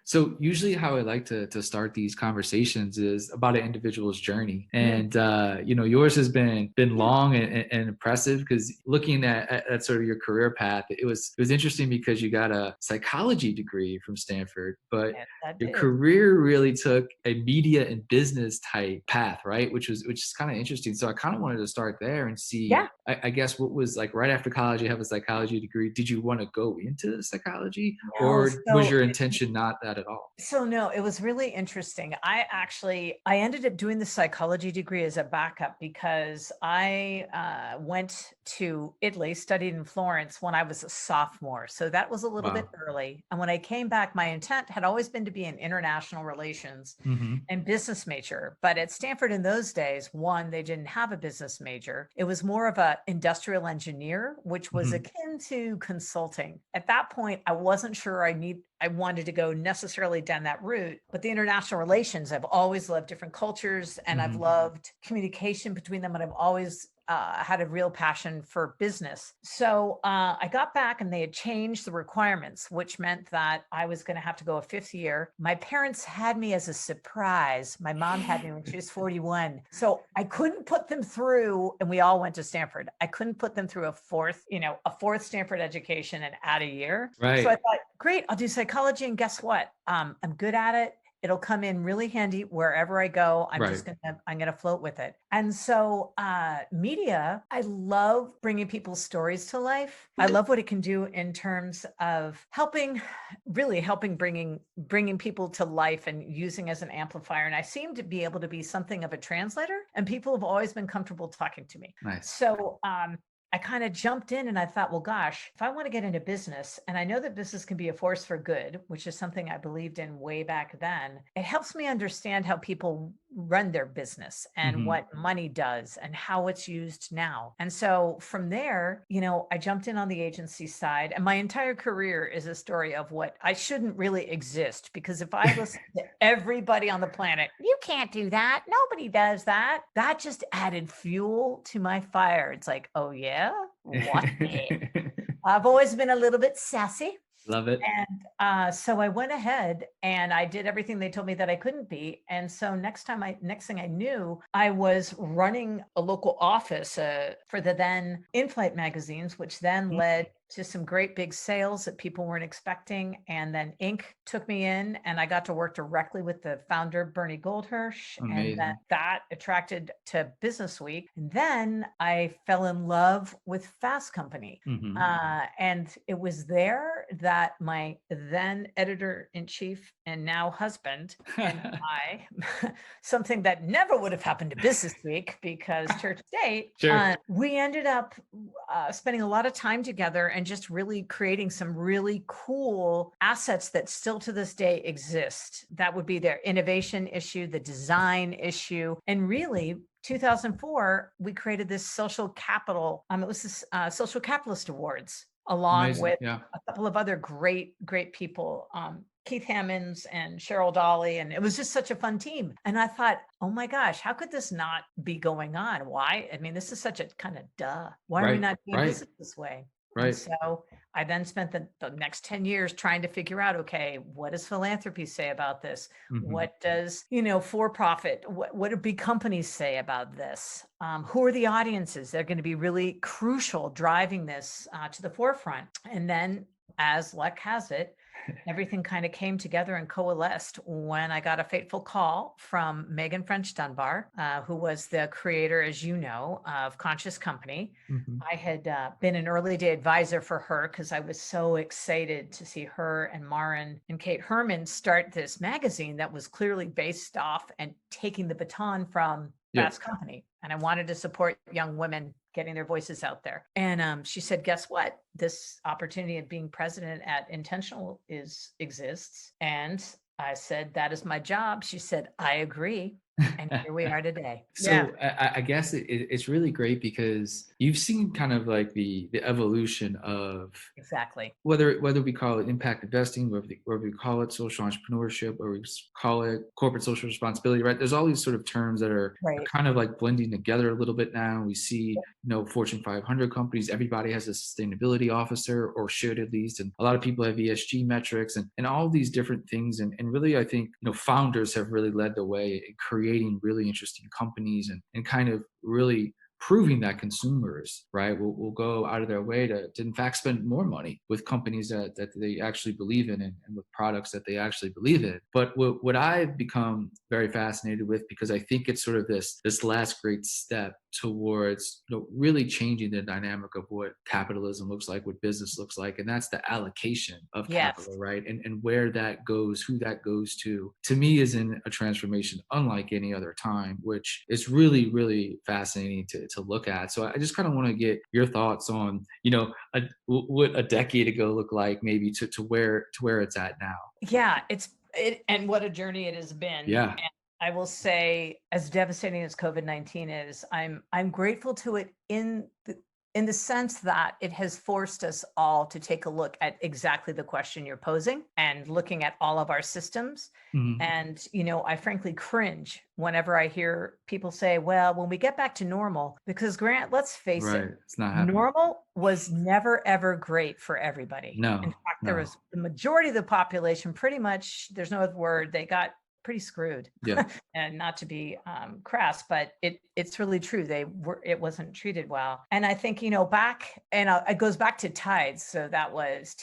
So usually how I like to start these conversations is about an individual's journey. Mm, And yours has been yeah, long and impressive, because looking at sort of your career path, it was interesting because you got a psychology degree from Stanford, but yes, I your did. career really took a media and business type path, right? Which is kind of interesting. So I kind of wanted to start there and see, Yeah. I guess, what was like right after college, you have a psychology degree. Did you want to go into psychology, No, or was so your intention not that at all? So no, it was really interesting. I ended up doing the psychology degree as a backup because I went to Italy, studied in Florence when I was a sophomore. So that was a little bit Wow. early. And when I came back, my intent had always been to be an international relations Mhm. and business major. But at Stanford in those days, one, they didn't have a business major. It was more of a industrial engineer, which was Mhm. akin to consulting. At that point, I wasn't sure I wanted to go necessarily down that route, but the international relations, I've always loved different cultures and I've Mhm. loved communication between them. And I've always had a real passion for business. So I got back and they had changed the requirements, which meant that I was going to have to go a fifth year. My parents had me as a surprise. My mom had me when she was 41. So I couldn't put them through, and we all went to Stanford. I couldn't put them through a fourth Stanford education and add a year. So I Right. thought, great, I'll do psychology. And guess what? I'm good at it. It'll come in really handy wherever I go. Right. I'm gonna float with it. And so media, I love bringing people's stories to life. I love what it can do in terms of really helping bringing people to life and using as an amplifier. And I seem to be able to be something of a translator, and people have always been comfortable talking to me. Nice. So I kind of jumped in and I thought, well, gosh, if I want to get into business, and I know that business can be a force for good, which is something I believed in way back then, it helps me understand how people run their business and Mhm. what money does and how it's used now. And so from there, I jumped in on the agency side, and my entire career is a story of what I shouldn't really exist. Because if I listen to everybody on the planet, you can't do that. Nobody does that. That just added fuel to my fire. It's like, oh, yeah, watch me. I've always been a little bit sassy. Love it. And so I went ahead and I did everything they told me that I couldn't be. And so next thing I knew, I was running a local office for the then in-flight magazines, which then Mm, led to some great big sales that people weren't expecting. And then Inc. took me in, and I got to work directly with the founder, Bernie Goldhirsch. And then amazing. that attracted to Business Week. And then I fell in love with Fast Company. Mhm. And it was there that my then editor in chief and now husband and I, something that never would have happened to Business Week because Church State, Sure. we ended up spending a lot of time together and just really creating some really cool assets that still to this day exist. That would be their innovation issue, the design issue, and really 2004, we created this social capital. It was this social capitalist awards, along Amazing. with Yeah. a couple of other great people, Keith Hammonds and Cheryl Dolly. And it was just such a fun team. And I thought, oh my gosh, how could this not be going on? Why? I mean, this is such a kind of duh. Why are we Right. not doing Right. business this way? And Right. so I then spent the next 10 years trying to figure out, okay, what does philanthropy say about this? Mhm. What does, for profit, what do big companies say about this? Who are the audiences that are going to be really crucial driving this to the forefront? And then, as luck has it, everything kind of came together and coalesced when I got a fateful call from Megan French Dunbar, who was the creator, as you know, of Conscious Company. Mhm. I had been an early day advisor for her because I was so excited to see her and Marin and Kate Herman start this magazine that was clearly based off and taking the baton from Yep. Fast Company. And I wanted to support young women getting their voices out there. And she said, guess what? This opportunity of being president at Intentional exists. And I said, that is my job. She said, I agree. And here we are today. Yeah, So I guess it's really great because you've seen kind of like the evolution of exactly. whether we call it impact investing, whether we call it social entrepreneurship, or we call it corporate social responsibility, right? There's all these sort of terms that are Right. kind of like blending together a little bit now. We see Fortune 500 companies, everybody has a sustainability officer or should at least. And a lot of people have ESG metrics and all these different things. And really, I think, founders have really led the way in creating really interesting companies and kind of really proving that consumers, right, will go out of their way to in fact spend more money with companies that they actually believe in and with products that they actually believe in. But what I've become very fascinated with, because I think it's sort of this last great step towards really changing the dynamic of what capitalism looks like, what business looks like, and that's the allocation of Yes. capital, right? And where that goes, who that goes to me is in a transformation unlike any other time, which is really, really fascinating to look at. So I just kind of want to get your thoughts on, what a decade ago looked like, maybe to where it's at now. Yeah, and what a journey it has been. Yeah. And I will say, as devastating as COVID-19 is, I'm grateful to it in the sense that it has forced us all to take a look at exactly the question you're posing and looking at all of our systems. Mhm. And, I frankly cringe whenever I hear people say, well, when we get back to normal, because Grant, let's face it, Right. It's not happening. normal was never ever great for everybody. In No, fact, there no. was the majority of the population pretty much, there's no other word, they got pretty screwed. Yeah. And not to be crass, but it's really true. It wasn't treated well. And I think, back, and it goes back to tides. So that was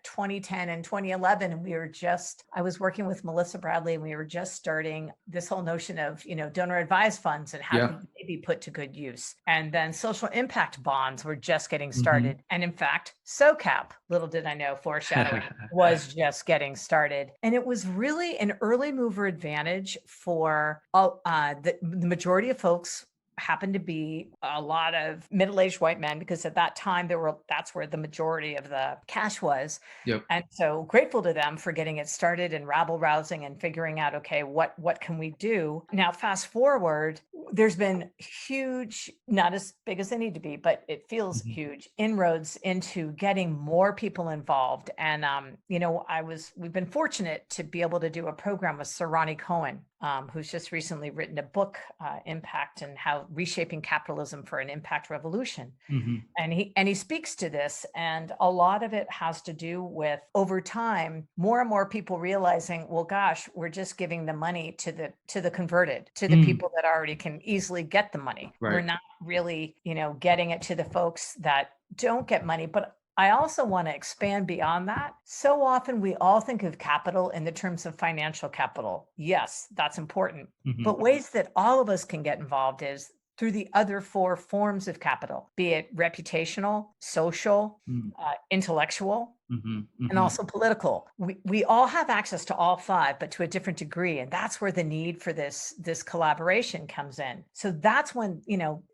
2010 and 2011. And I was working with Melissa Bradley, and we were just starting this whole notion of, donor advised funds and how Yeah. could they be put to good use. And then social impact bonds were just getting Mhm. started. And in fact, SOCAP, little did I know, foreshadowing, was just getting started. And it was really an early mover advantage for the majority of folks happened to be a lot of middle-aged white men, because at that time that's where the majority of the cash was. Yep. And so grateful to them for getting it started and rabble rousing and figuring out, okay, what can we do now? Fast forward, there's been huge, not as big as they need to be, but it feels Mhm. huge inroads into getting more people involved. And we've been fortunate to be able to do a program with Sir Ronnie Cohen, who's just recently written a book, Impact, and how reshaping capitalism for an impact revolution. Mhm. And he speaks to this, and a lot of it has to do with, over time, more and more people realizing, well, gosh, we're just giving the money to the converted, to the Mm. people that already can easily get the money. We're Right. not really, getting it to the folks that don't get money. But I also want to expand beyond that. So often we all think of capital in the terms of financial capital. Yes, that's important. Mhm. But ways that all of us can get involved is through the other four forms of capital, be it reputational, social, Mm. intellectual, Mhm. and Mhm. also political. We all have access to all five, but to a different degree. And that's where the need for this collaboration comes in. So that's when,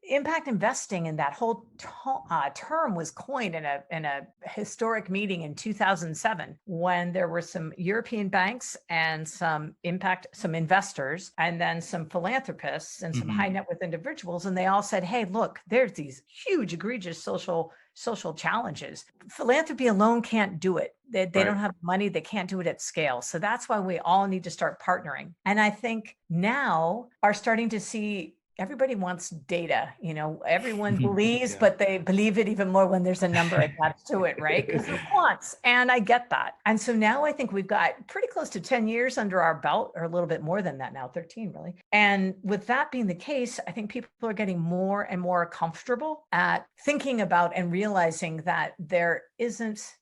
impact investing, and that whole term was coined in a historic meeting in 2007, when there were some European banks and some investors, and then some philanthropists and some high Mhm. net worth individuals. And they all said, hey, look, there's these huge, egregious social challenges. Philanthropy alone can't do it. They Right. don't have money. They can't do it at scale. So that's why we all need to start partnering. And I think now are starting to see, everybody wants data. Everyone believes, Yeah. but they believe it even more when there's a number attached to it, right? Because they're quants. And I get that. And so now I think we've got pretty close to 10 years under our belt, or a little bit more than that now, 13 really. And with that being the case, I think people are getting more and more comfortable at thinking about and realizing that there isn't,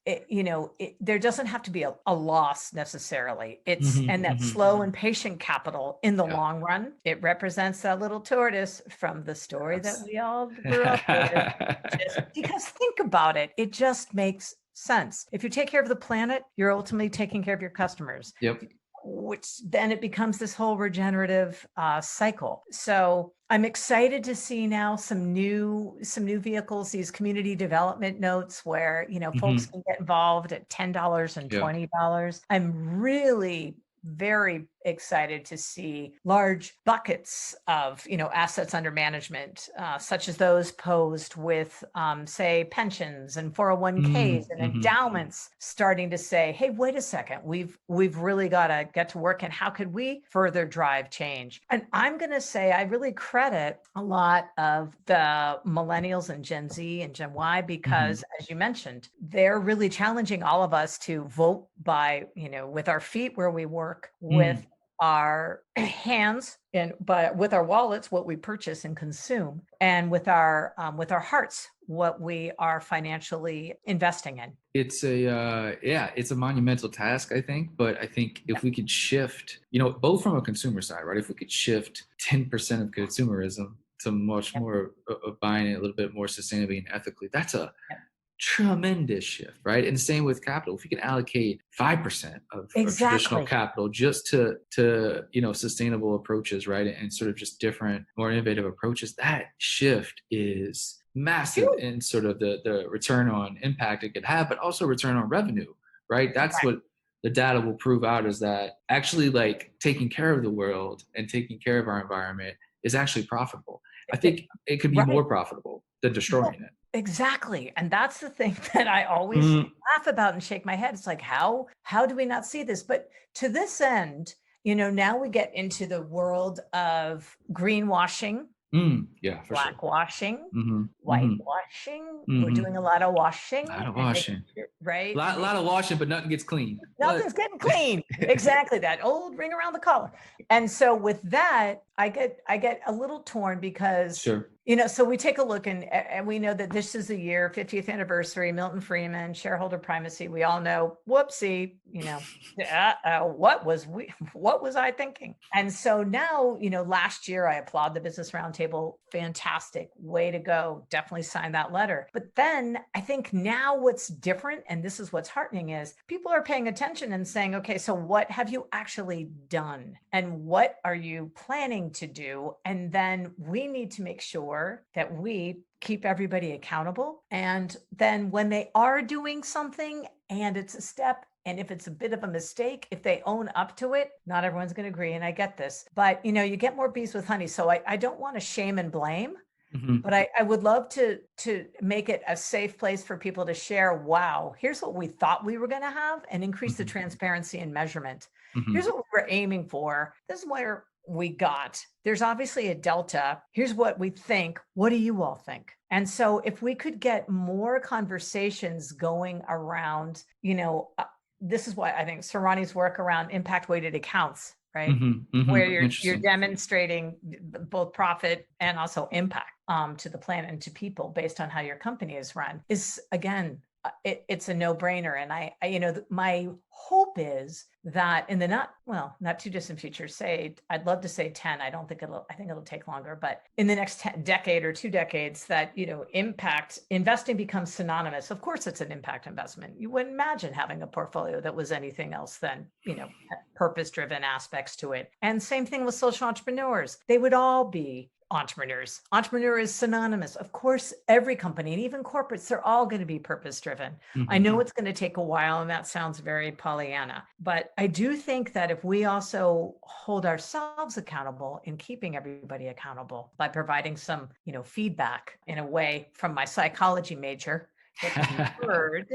there doesn't have to be a loss necessarily. Mhm. And that Mhm. slow and patient capital in the Yeah. long run, it represents that little tortoise from the story that Yes. we all grew up with. Just because, think about it, it just makes sense. If you take care of the planet, you're ultimately taking care of your customers, Yep. which then it becomes this whole regenerative cycle. So I'm excited to see now some new vehicles, these community development notes, where folks Mhm. can get involved at $10 and Yeah. $20. I'm really very excited to see large buckets of, assets under management, such as those posed with, say, pensions and 401ks and Mm-hmm. endowments, starting to say, "Hey, wait a second, we've really got to get to work, and how could we further drive change?" And I'm going to say I really credit a lot of the millennials and Gen Z and Gen Y Mm-hmm. because, as you mentioned, they're really challenging all of us to vote by, with our feet where we work, with our hands and but with our wallets what we purchase and consume, and with our hearts what we are financially investing in. It's it's a monumental task, I think. But I think Yeah. if we could shift, both from a consumer side, right? If we could shift 10% of consumerism to much Yep. more of buying it a little bit more sustainably and ethically, that's a Yep. tremendous shift, right? And same with capital. If you can allocate 5% of traditional Exactly. capital just to sustainable approaches, right? And sort of just different, more innovative approaches, that shift is massive Phew. in sort of the return on impact it could have, but also return on revenue, right? That's Right. what the data will prove out, is that actually like taking care of the world and taking care of our environment is actually profitable. I think it could be Right. more profitable than Well, destroying it. exactly. And that's the thing that I always Mm, laugh about and shake my head. It's like, how do we not see this? But to this end, now we get into the world of greenwashing, yeah, for sure. blackwashing, Mhm, mhm, whitewashing. We're mhm. doing a lot of washing Lot of and making washing. sure, right? Lot And lot making of washing, but nothing gets clean. nothing's But getting clean. Exactly, that old ring around the collar. And so with that, I get a little torn because, sure. so we take a look and we know that this is the year 50th anniversary, Milton Friedman, shareholder primacy. We all know, whoopsie, what was I thinking? And so now, last year I applaud the Business Roundtable. Fantastic. Way to go. Definitely sign that letter. But then I think now what's different, and this is what's heartening, is people are paying attention and saying, okay, so what have you actually done? And what are you planning to do? And then we need to make sure that we keep everybody accountable. And then when they are doing something and it's a step, and if it's a bit of a mistake, if they own up to it, not everyone's going to agree. And I get this, but you get more bees with honey. So I don't want to shame and blame, Mhm, but I would love to make it a safe place for people to share, wow, here's what we thought we were going to have, and increase the mhm, transparency and measurement. Here's mhm, what we were aiming for. This is where we got. There's obviously a delta. Here's what we think. What do you all think? And so if we could get more conversations going around, this is why I think Sarani's work around impact weighted accounts, right? mhm, Where mhm. you're Interesting. demonstrating both profit and also impact, to the planet and to people based on how your company is run, is again, it's a no-brainer. And my hope is that in the not too distant future, say I'd love to say 10, I think it'll take longer, but in the next decade or 2 decades, that impact investing becomes synonymous. Of course it's an impact investment. You wouldn't imagine having a portfolio that was anything else than purpose driven aspects to it. And same thing with social entrepreneurs. They would all be entrepreneurs. Entrepreneur is synonymous. Of course, every company and even corporates, they're all going to be purpose driven. I Mhm. know it's going to take a while, and that sounds very Pollyanna, but I do think that if we also hold ourselves accountable in keeping everybody accountable by providing some, feedback in a way from my psychology major that can be heard,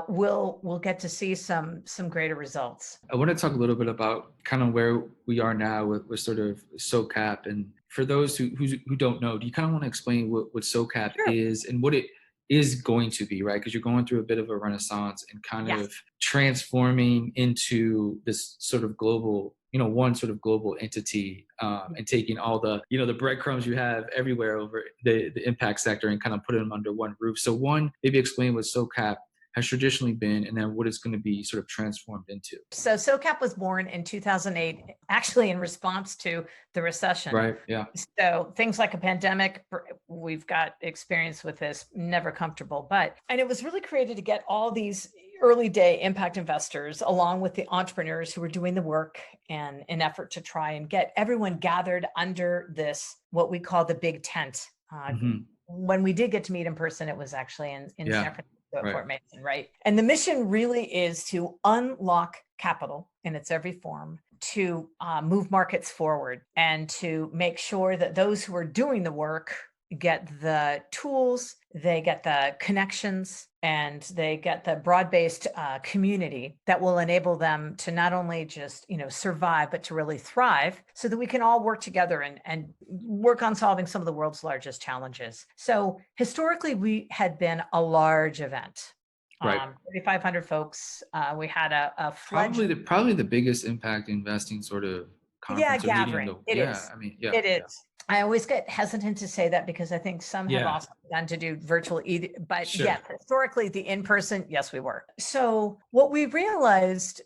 we'll get to see some greater results. I want to talk a little bit about kind of where we are now with sort of SOCAP. And for those who don't know, do you kind of want to explain what SOCAP Sure. is and what it is going to be, right? Because you're going through a bit of a renaissance and kind Yes. of transforming into this sort of global, one sort of global entity, and taking all the, the breadcrumbs you have everywhere over the impact sector and kind of putting them under one roof. So one, maybe explain what SOCAP has traditionally been, and then what it's going to be sort of transformed into. So SOCAP was born in 2008, actually in response to the recession. Right. Yeah. So things like a pandemic, we've got experience with this, never comfortable, and it was really created to get all these early day impact investors along with the entrepreneurs who were doing the work, and an effort to try and get everyone gathered under this, what we call the big tent. Hmm. When we did get to meet in person, it was actually in San Yeah. Francisco at Right. Fort Mason, right? And the mission really is to unlock capital in its every form to move markets forward and to make sure that those who are doing the work get the tools, they get the connections, and they get the broad-based community that will enable them to not only just survive, but to really thrive, so that we can all work together and work on solving some of the world's largest challenges. So historically, we had been a large event. Right. 3,500 folks. We had a Probably fledgling. the biggest impact investing sort of Yeah, conference or meeting in gathering. the, It yeah, is. I mean, yeah, It is. yeah. I always get hesitant to say that because I think some have Yeah, also begun to do virtual either, but sure. yes, historically the in-person, yes, we were. So what we realized,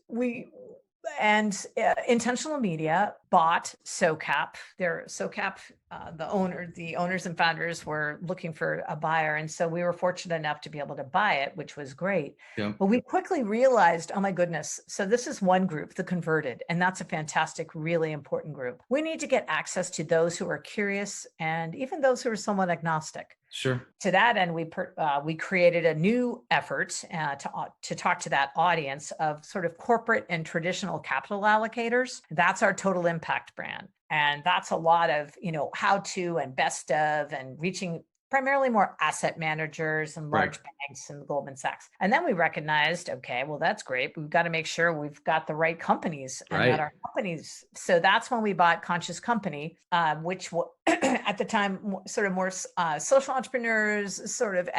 intentional media bought SOCAP. Their SOCAP, the owners and founders were looking for a buyer, and so we were fortunate enough to be able to buy it, which was great. Yeah. But we quickly realized, oh my goodness, so this is one group, the converted, and that's a fantastic, really important group. We need to get access to those who are curious and even those who are somewhat agnostic. Sure. To that end, we created a new effort to talk to that audience of sort of corporate and traditional capital allocators. That's our Total Impact brand, and that's a lot of how to and best of and reaching primarily more asset managers and Right. large banks and Goldman Sachs. And then we recognized, okay, well, that's great. We've got to make sure we've got the right companies and that Right. our companies. So that's when we bought Conscious Company, which at the time sort of more social entrepreneurs, sort of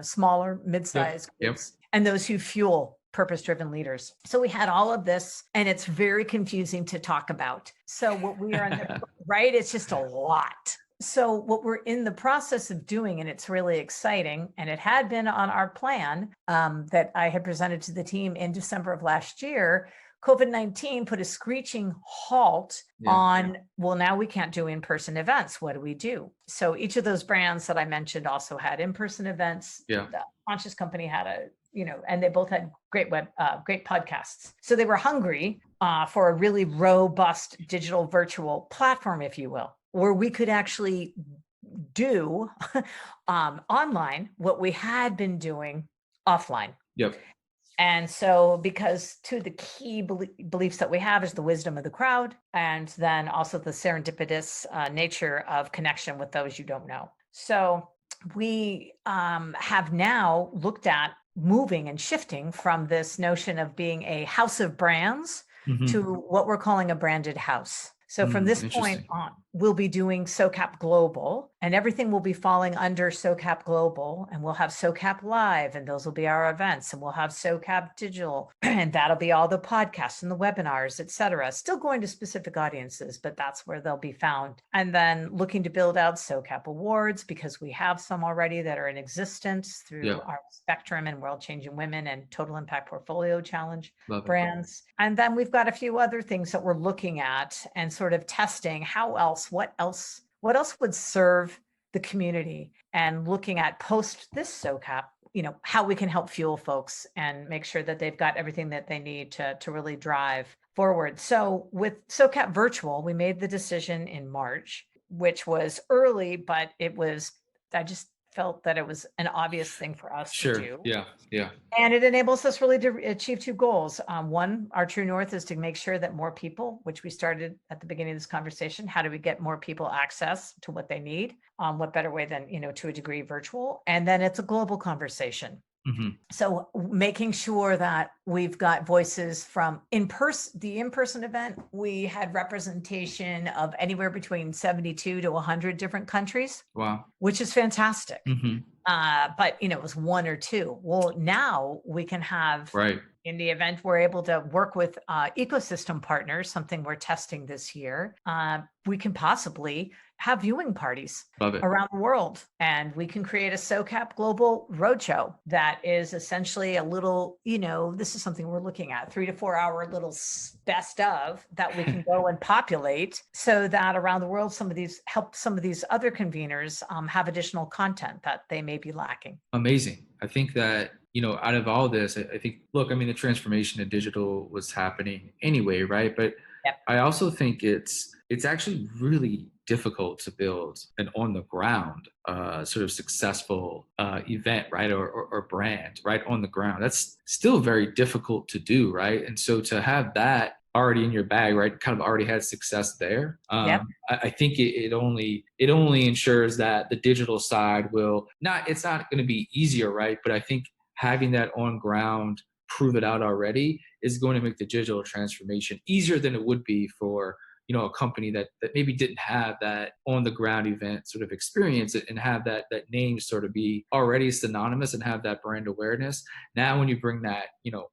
smaller, mid-sized Yep. groups, and those who fuel purpose-driven leaders. So we had all of this, and it's very confusing to talk about. So what we are in the right, it's just a lot. So what we're in the process of doing, and it's really exciting, and it had been on our plan that I had presented to the team in December of last year. COVID-19 put a screeching halt on, well, now we can't do in-person events. What do we do? So each of those brands that I mentioned also had in-person events. Yeah. The Conscious Company had and they both had great podcasts. So they were hungry for a really robust digital virtual platform, if you will, where we could actually do online what we had been doing offline. Yep. And so, because two of the key beliefs that we have is the wisdom of the crowd, and then also the serendipitous nature of connection with those you don't know. So we have now looked at moving and shifting from this notion of being a house of brands to what we're calling a branded house. So from this point on, we'll be doing SOCAP Global, and everything will be falling under SOCAP Global, and we'll have SOCAP Live, and those will be our events, and we'll have SOCAP Digital, and that'll be all the podcasts and the webinars, et cetera. Still going to specific audiences, but that's where they'll be found. And then looking to build out SOCAP Awards, because we have some already that are in existence through our Spectrum and World Changing Women and Total Impact Portfolio Challenge brands. And then we've got a few other things that we're looking at and sort of testing what else would serve the community, and looking at post this SOCAP, how we can help fuel folks and make sure that they've got everything that they need to really drive forward. So with SOCAP Virtual, we made the decision in March, which was early, but I just felt that it was an obvious thing for us to do. Yeah. And it enables us really to achieve two goals. One, our true north is to make sure that more people, which we started at the beginning of this conversation, how do we get more people access to what they need? What better way than, to a degree, virtual? And then it's a global conversation. So making sure that we've got voices from the in-person event, we had representation of anywhere between 72 to 100 different countries. Wow. Which is fantastic. But, it was one or two. Well, now we can have, in the event, we're able to work with ecosystem partners, something we're testing this year. We can possibly have viewing parties around the world, and we can create a SOCAP Global Roadshow that is essentially a little, this is something we're looking at, 3 to 4 hour little best of that we can go and populate, so that around the world, some of these other conveners have additional content that they may be lacking. Amazing. I think that, out of all this, I think, the transformation to digital was happening anyway, right? But I also think it's actually really difficult to build an on the ground sort of successful event, right? Or brand, right? On the ground. That's still very difficult to do, right? And so to have that already in your bag, right? Kind of already had success there. Yep. I think it only ensures that the digital side will not. It's not going to be easier, right? But I think having that on ground, prove it out already, is going to make the digital transformation easier than it would be for a company that maybe didn't have that on the ground event sort of experience and have that name sort of be already synonymous and have that brand awareness. Now when you bring that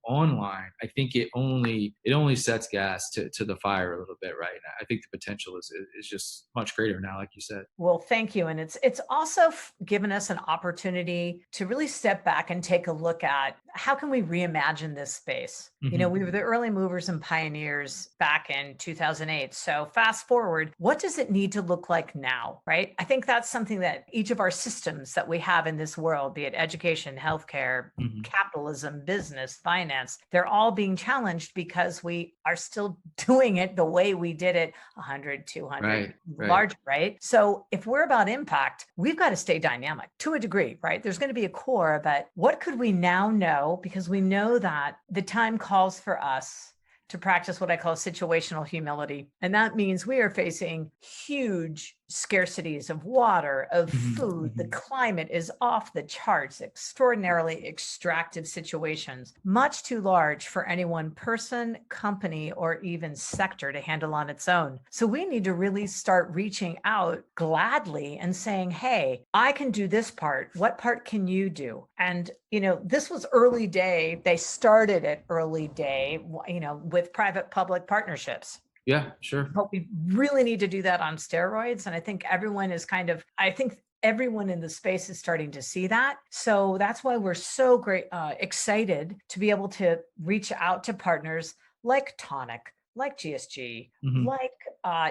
online, I think it only sets gas to the fire a little bit, right? I think the potential is just much greater now, like you said. Well, thank you. And it's also given us an opportunity to really step back and take a look at how can we reimagine this space. We were the early movers and pioneers back in 2008. So fast forward, what does it need to look like now, right? I think that's something that each of our systems that we have in this world, be it education, healthcare, Hmm. capitalism, business, finance, they're all being challenged because we are still doing it the way we did it 100, 200, Right, right. larger, right? So if we're about impact, we've got to stay dynamic to a degree, right? There's going to be a core, but what could we now know? Because we know that the time calls for us to practice what I call situational humility. And that means we are facing huge scarcities of water, of Hmm. food. The Hmm. climate is off the charts, extraordinarily extractive situations, much too large for any one person, company, or even sector to handle on its own. So we need to really start reaching out gladly and saying, hey, I can do this part. What part can you do? And this was early day. They started at early day, with private public partnerships. Yeah, sure. But we really need to do that on steroids. And I think everyone in the space is starting to see that. So that's why we're so excited to be able to reach out to partners like Tonic, like GSG, Hmm. like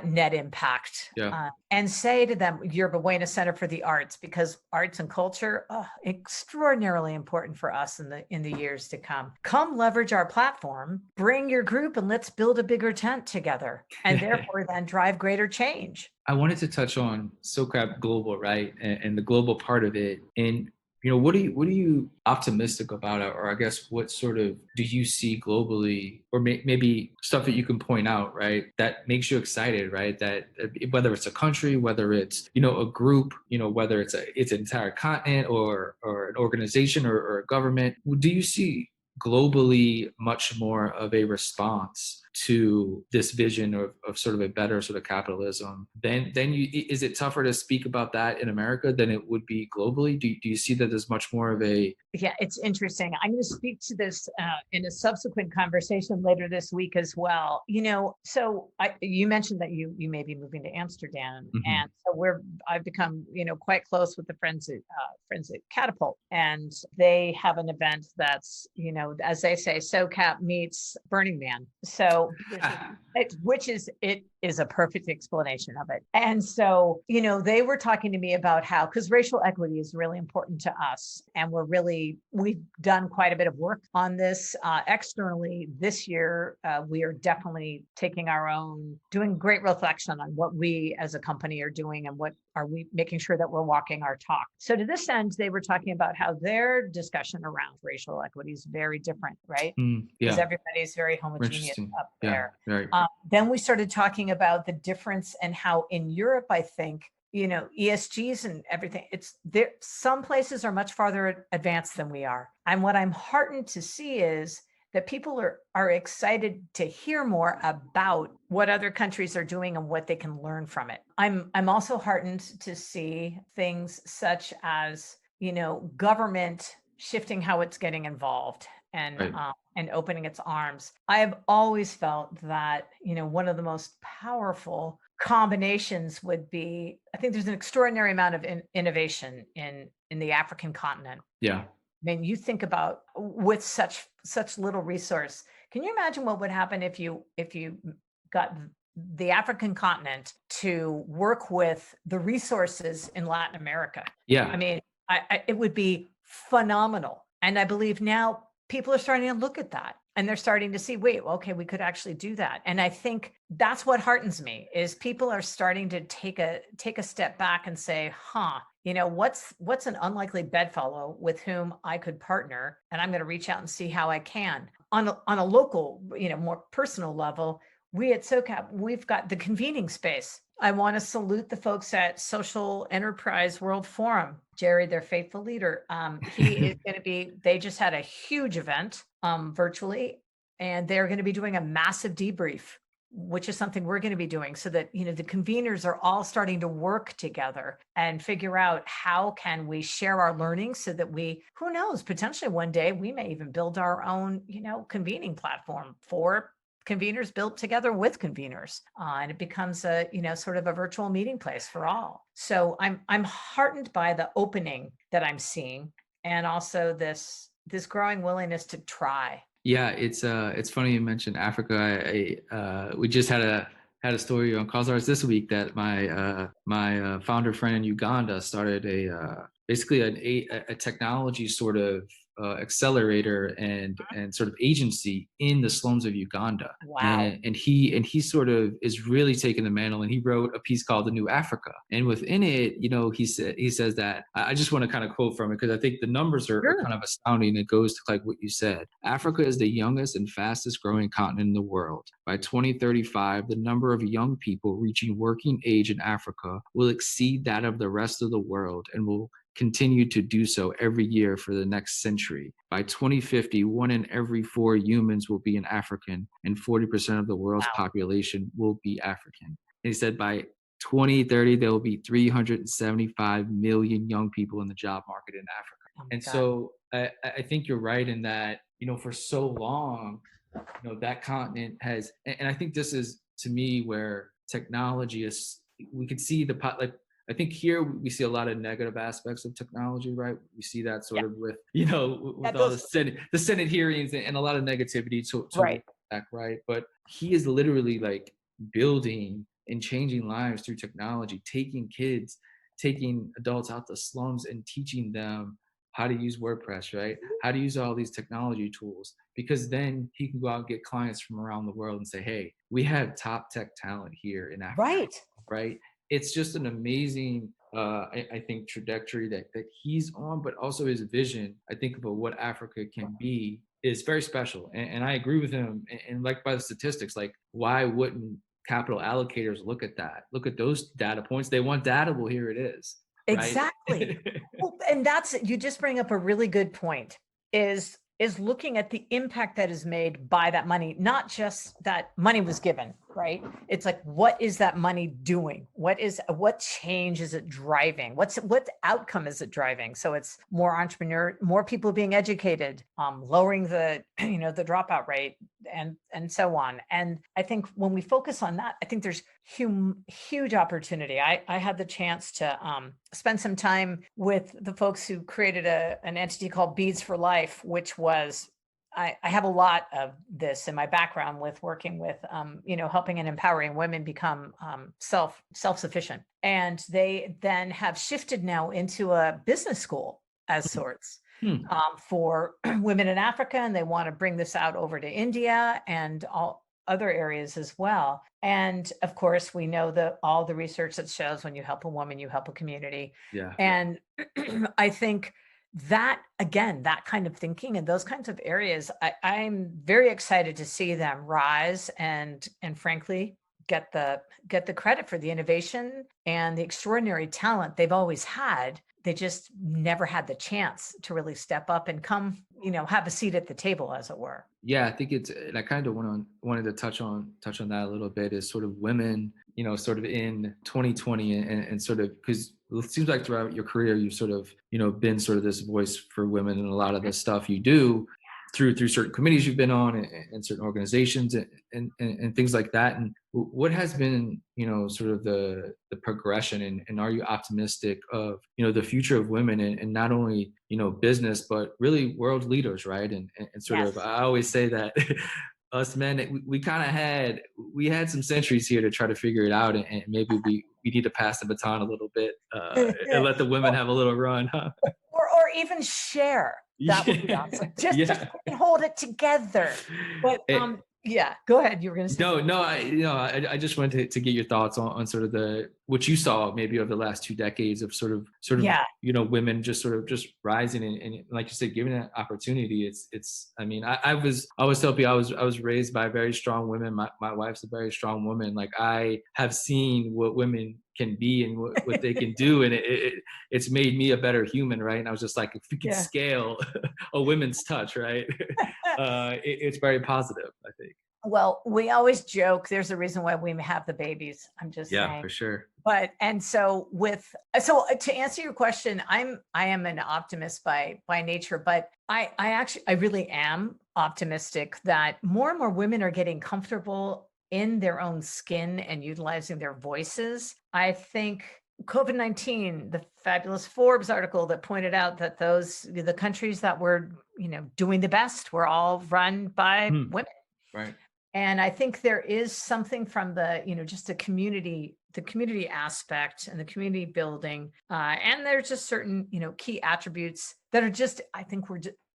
Net Impact, Yeah. and say to them, Yerba Buena Center for the Arts, because arts and culture, extraordinarily important for us in the years to come. Come leverage our platform, bring your group, and let's build a bigger tent together, and therefore then drive greater change. I wanted to touch on SOCAP Global, right, and the global part of it. And what are you optimistic about, or I guess what sort of do you see globally, or maybe stuff that you can point out, right, that makes you excited, right? That whether it's a country, whether it's a group, whether it's an entire continent or an organization or a government, do you see globally much more of a response to this vision of sort of a better sort of capitalism, then is it tougher to speak about that in America than it would be globally? Do you see that there's much more of a Yeah, it's interesting. I'm going to speak to this in a subsequent conversation later this week as well. So you mentioned that you may be moving to Amsterdam, Mhm. and so I've become quite close with the friends at Catapult, and they have an event that's as they say, SOCAP meets Burning Man. So it is a perfect explanation of it. And so they were talking to me about how, because racial equity is really important to us, and we've done quite a bit of work on this externally this year. We are definitely doing great reflection on what we as a company are doing and what are we making sure that we're walking our talk. So to this end, they were talking about how their discussion around racial equity is very different, right? Because Yeah, everybody's very homogeneous interesting. up Yeah, there. right. Then we started talking about the difference and how in Europe, I think, ESGs and everything, it's there. Some places are much farther advanced than we are. And what I'm heartened to see is that people are excited to hear more about what other countries are doing and what they can learn from it. I'm also heartened to see things such as, government shifting how it's getting involved Right. and opening its arms. I have always felt that, one of the most powerful combinations would be, I think there's an extraordinary amount of innovation in the African continent. Yeah. I mean, you think about with such little resource. Can you imagine what would happen if you got the African continent to work with the resources in Latin America? I Yeah. mean, it would be phenomenal. And I believe now people are starting to look at that. And they're starting to see, wait, okay, we could actually do that. And I think that's what heartens me is people are starting to take a step back and say, huh, what's an unlikely bedfellow with whom I could partner? And I'm going to reach out and see how I can. On a local, more personal level, we at SOCAP, we've got the convening space. I want to salute the folks at Social Enterprise World Forum. Jerry, their faithful leader. He is going to be, they just had a huge event virtually, and they're going to be doing a massive debrief, which is something we're going to be doing so that, the conveners are all starting to work together and figure out how can we share our learnings so that who knows, potentially one day we may even build our own, convening platform for conveners built together with conveners, and it becomes a sort of a virtual meeting place for all. So I'm heartened by the opening that I'm seeing, and also this growing willingness to try. Yeah, it's funny you mentioned Africa. We just had a story on Cause this week that my founder friend in Uganda started basically a technology sort of accelerator and sort of agency in the slums of Uganda. Wow. And he sort of is really taking the mantle, and he wrote a piece called The New Africa. And within it, he says that I just want to kind of quote from it because I think the numbers are Sure. kind of astounding. It goes to like what you said. Africa is the youngest and fastest growing continent in the world. By 2035, the number of young people reaching working age in Africa will exceed that of the rest of the world and will continue to do so every year for the next century. By 2050, 1 in every 4 humans will be an African, and 40% of the world's Wow. population will be African. And he said by 2030, there will be 375 million young people in the job market in Africa. Oh my And God. so I think you're right in that, for so long, that continent has, and I think this is to me where technology is, we could see like, I think here we see a lot of negative aspects of technology, right? We see that Yeah. sort of with, Yeah. with all Those. the Senate hearings and a lot of negativity towards Right. that, right? But he is literally like building and changing lives through technology, taking kids, taking adults out the slums and teaching them how to use WordPress, right? How to use all these technology tools, because then he can go out and get clients from around the world and say, hey, we have top tech talent here in Africa, Right. right? It's just an amazing, I think, trajectory that he's on, but also his vision, I think, about what Africa can be is very special. And I agree with him. And like by the statistics, like why wouldn't capital allocators look at that? Look at those data points. They want data. Well, here it is, right? Exactly. Well, and you just bring up a really good point is looking at the impact that is made by that money, not just that money was given, right? It's like, what is that money doing? What change is it driving? What outcome is it driving? So it's more people being educated, lowering the, the dropout rate and so on. And I think when we focus on that, I think there's huge opportunity. I had the chance to spend some time with the folks who created an entity called Beads for Life, which was I have a lot of this in my background with working with helping and empowering women become self-sufficient. And they then have shifted now into a business school as sorts, Hmm. for women in Africa, and they want to bring this out over to India and all other areas as well. And of course, we know all the research that shows when you help a woman, you help a community. Yeah. And I think that again, that kind of thinking and those kinds of areas, I'm very excited to see them rise and frankly get the credit for the innovation and the extraordinary talent they've always had. They just never had the chance to really step up and come, have a seat at the table, as it were. Yeah, I think and I kind of wanted to touch on that a little bit is sort of women, sort of in 2020 and sort of because it seems like throughout your career you've sort of, been sort of this voice for women in a lot of the stuff you do through certain committees you've been on and certain organizations and things like that. And what has been, sort of the progression and are you optimistic of, the future of women and not only, business, but really world leaders, right? And sort of, Yes. I always say that us men, we kind of had some centuries here to try to figure it out. And maybe we need to pass the baton a little bit and let the women have a little run, huh? Or even share. That would be awesome. Just Yeah. hold it together. But, Eh, yeah, go ahead. You were gonna say no, something. no, I just wanted to get your thoughts on sort of what you saw maybe over the last 2 decades of Yeah, women just sort of just rising and like you said, given an opportunity. I mean, I always tell people I was raised by very strong women. My wife's a very strong woman. Like I have seen what women can be and what they can do, and it's made me a better human, right? And I was just like, if we could yeah. scale a women's touch, right? It's very positive, I think. Well, we always joke, there's a reason why we have the babies. I'm just Yeah, saying. for sure. But and so to answer your question, I am an optimist by nature, but I really am optimistic that more and more women are getting comfortable in their own skin and utilizing their voices. I think COVID-19, the fabulous Forbes article that pointed out that the countries that were, doing the best were all run by Hmm. women. Right. And I think there is something from just the community aspect and the community building. And there's just certain, key attributes that are just, I think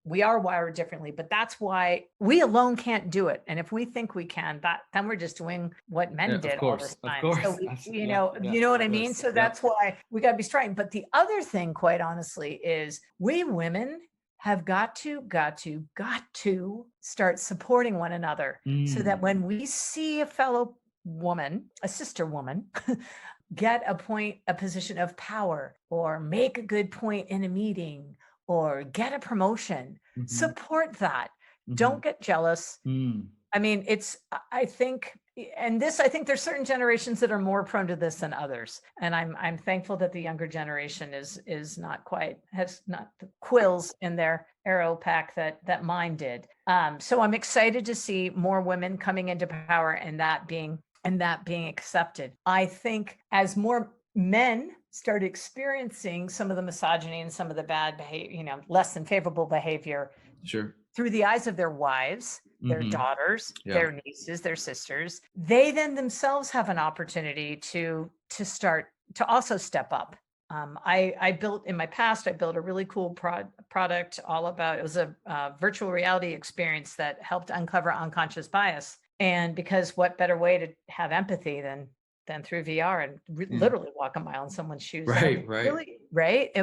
we are wired differently, but that's why we alone can't do it. And if we think we can, then we're just doing what Yeah, men of did all course, this of time. So course. Yeah, yeah, you know what of I mean? course. So Yep. that's why we got to be strong. But the other thing, quite honestly, is we women have got to start supporting one another so that Mm, when we see a fellow woman, a sister woman, get a position of power or make a good point in a meeting or get a promotion, mhm, support that. mhm, Don't get jealous. mm. I mean, I think, and this, I think there's certain generations that are more prone to this than others. And I'm thankful that the younger generation is not quite, has not the quills in their arrow pack that mine did. So I'm excited to see more women coming into power and that being accepted. I think as more men start experiencing some of the misogyny and some of the bad behavior, less than favorable behavior Sure. through the eyes of their wives, their Mhm. daughters, Yeah. their nieces, their sisters, they then themselves have an opportunity to start to also step up. I built in my past. I built a really cool product all about. It was a virtual reality experience that helped uncover unconscious bias. And because what better way to have empathy than through VR and Yeah. literally walk a mile in someone's shoes. And it was Right, right. really right. It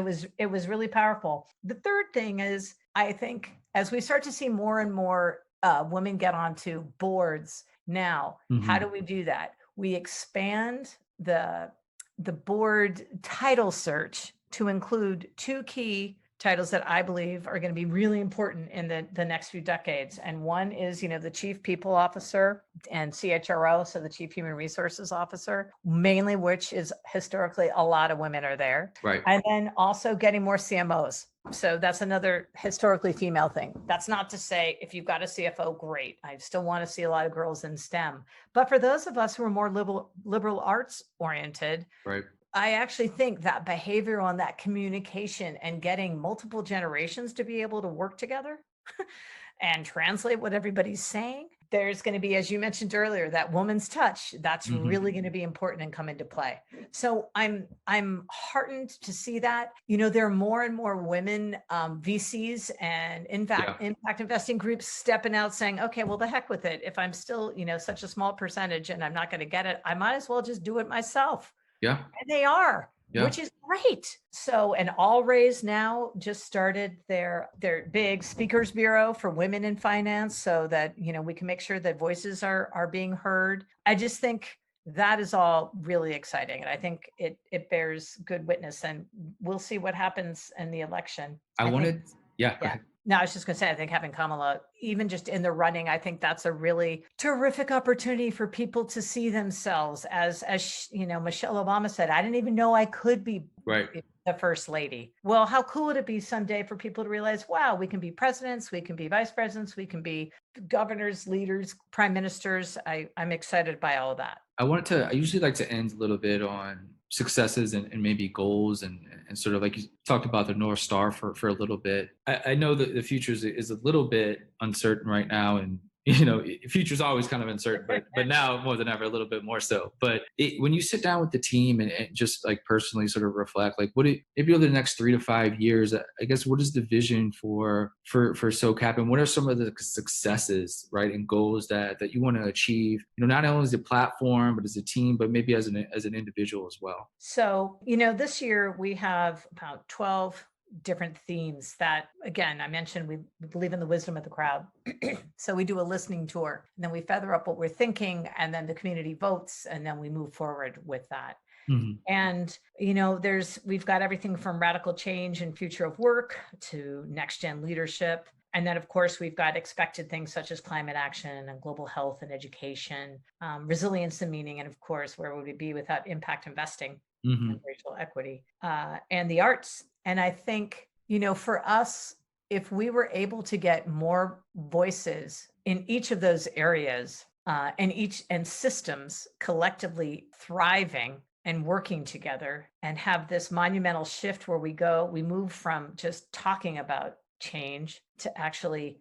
was really powerful. The third thing is, I think as we start to see more and more women get onto boards now, how do Mhm. we do that? We expand the board title search to include two key titles that I believe are going to be really important in the next few decades. And one is, the chief people officer and CHRO, so the chief human resources officer, mainly which is historically a lot of women are there. Right. And then also getting more CMOs. So that's another historically female thing. That's not to say if you've got a CFO, great. I still want to see a lot of girls in STEM. But for those of us who are more liberal arts oriented, Right. I actually think that behavioral and that communication and getting multiple generations to be able to work together and translate what everybody's saying, there's going to be, as you mentioned earlier, that woman's touch. That's Mhm. really going to be important and come into play. So I'm heartened to see that. There are more and more women VCs and in Yeah. fact impact investing groups stepping out saying, okay, well, the heck with it. If I'm still, such a small percentage and I'm not going to get it, I might as well just do it myself. Yeah. And they are, Yeah. which is great. So, and All Raise now just started their big speakers bureau for women in finance, so that we can make sure that voices are being heard. I just think that is all really exciting, and I think it bears good witness. And we'll see what happens in the election. I I think wanted Yeah, go yeah. ahead. No, I was just going to say, I think having Kamala, even just in the running, I think that's a really terrific opportunity for people to see themselves as Michelle Obama said, I didn't even know I could be Right. the first lady. Well, how cool would it be someday for people to realize, wow, we can be presidents, we can be vice presidents, we can be governors, leaders, prime ministers. I'm excited by all of that. I usually like to end a little bit on successes and maybe goals and sort of like you talked about the North Star for a little bit. I know that the future is a little bit uncertain right now. And, future's always kind of uncertain, but now more than ever, a little bit more so. But when you sit down with the team and just like personally sort of reflect, like maybe over the next 3 to 5 years, I guess, what is the vision for SOCAP, and what are some of the successes, right, and goals that you want to achieve? Not only as a platform, but as a team, but maybe as an individual as well. So, this year we have about 12 different themes that, again, I mentioned we believe in the wisdom of the crowd. So we do a listening tour, and then we feather up what we're thinking, and then the community votes, and then we move forward with that. Hmm. And, we've got everything from radical change and future of work to next gen leadership. And then, of course, we've got expected things such as climate action and global health and education, resilience and meaning, and of course, where would we be without impact investing and Hmm. racial equity, and the arts. And I think, for us, if we were able to get more voices in each of those areas, and systems collectively thriving and working together, and have this monumental shift where we move from just talking about change to actually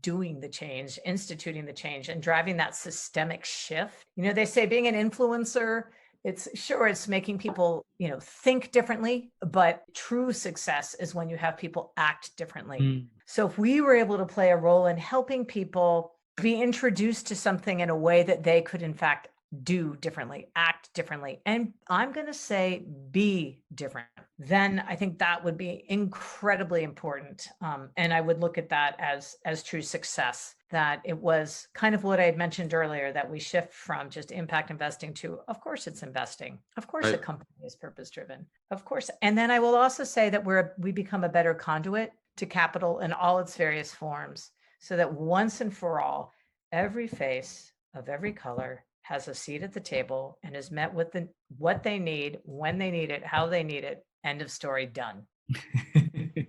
doing the change, instituting the change, and driving that systemic shift. They say being an influencer, it's making people, think differently, but true success is when you have people act differently. So if we were able to play a role in helping people be introduced to something in a way that they could in fact do differently, act differently, and I'm going to say be different, then I think that would be incredibly important. And I would look at that as true success. That it was kind of what I had mentioned earlier, that we shift from just impact investing to, of course, it's investing. Of course, a Right. company is purpose driven. Of course. And then I will also say that we become a better conduit to capital in all its various forms, so that once and for all, every face of every color has a seat at the table and is met with what they need, when they need it, how they need it. End of story, done.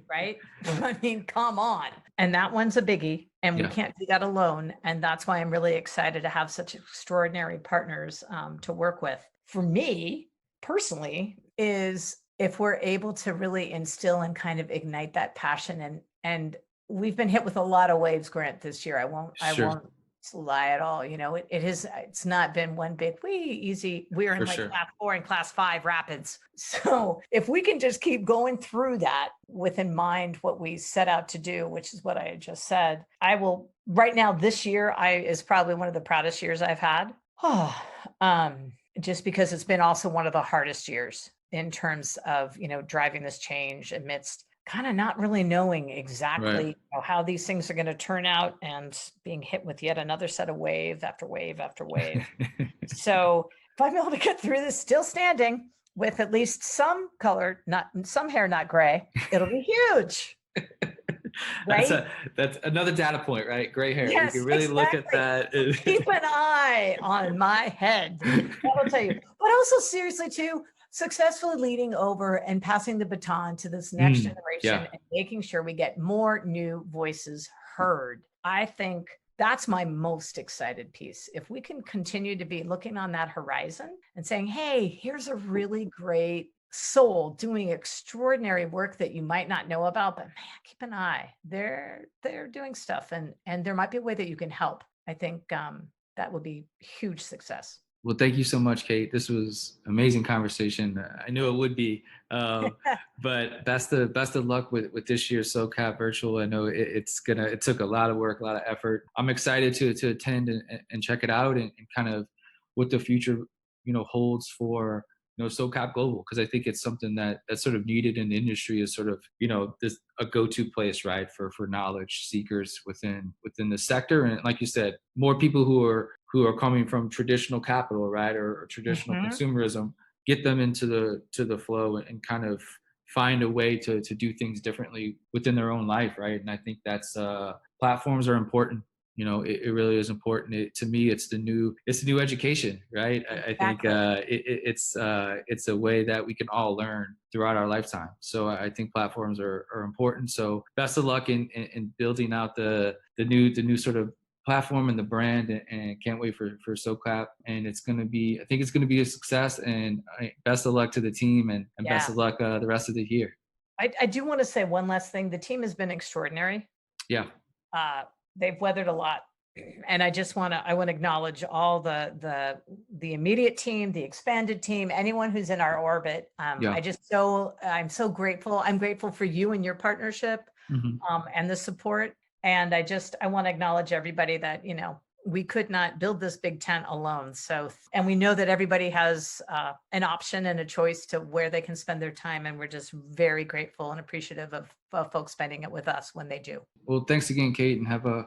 Right? I mean, come on. And that one's a biggie, and we Yeah. can't do that alone. And that's why I'm really excited to have such extraordinary partners to work with. For me personally, is if we're able to really instill and kind of ignite that passion, and we've been hit with a lot of waves, Grant, this year. I Sure. won't lie at all. It's not been one big easy. We're in For like sure. class 4 and class 5 rapids. So if we can just keep going through that with in mind what we set out to do, which is what I had just said, I will right now, this year is probably one of the proudest years I've had. Just because it's been also one of the hardest years in terms of, driving this change amidst kind of not really knowing Right. exactly, how these things are going to turn out, and being hit with yet another set of wave after wave after wave. So if I'm able to get through this still standing with at least some color, not some hair, not gray, it'll be huge, that's right? a that's another data point, right? Gray hair. We can Yes, really look at exactly. that. Keep an eye on my head. That'll tell you. But also, seriously, too, successfully leading over and passing the baton to this next generation Yeah. and making sure we get more new voices heard. I think that's my most excited piece. If we can continue to be looking on that horizon and saying, hey, here's a really great soul doing extraordinary work that you might not know about, but man, keep an eye. They're doing stuff, and there might be a way that you can help. I think that would be huge success. Well, thank you so much, Kate. This was amazing conversation. I knew it would be. Um, but best of luck with this year's SoCap Virtual. I know it took a lot of work, a lot of effort. I'm excited to attend and check it out, and kind of what the future holds for SoCap Global, because I think it's something that's sort of needed in the industry, is sort of this a go-to place, right, for knowledge seekers within the sector. And like you said, more people who are coming from traditional capital, right, or traditional Mhm. consumerism, get them into the flow, and kind of find a way to do things differently within their own life, right? And I think that's platforms are important. It really is important. To me, it's the new education, right? I think Exactly. it's a way that we can all learn throughout our lifetime. So I think platforms are important. So best of luck in building out the new sort of platform and the brand, and can't wait for SoCap. And I think it's gonna be a success. And best of luck to the team, and best Yeah. of luck the rest of the year. I do want to say one last thing. The team has been extraordinary. Yeah. Uh, they've weathered a lot. And I want to acknowledge all the immediate team, the expanded team, anyone who's in our orbit. Yeah. I'm so grateful. I'm grateful for you and your partnership, Hmm. and the support. And I want to acknowledge everybody that, we could not build this big tent alone. So, and we know that everybody has an option and a choice to where they can spend their time. And we're just very grateful and appreciative of folks spending it with us when they do. Well, thanks again, Kate, and have a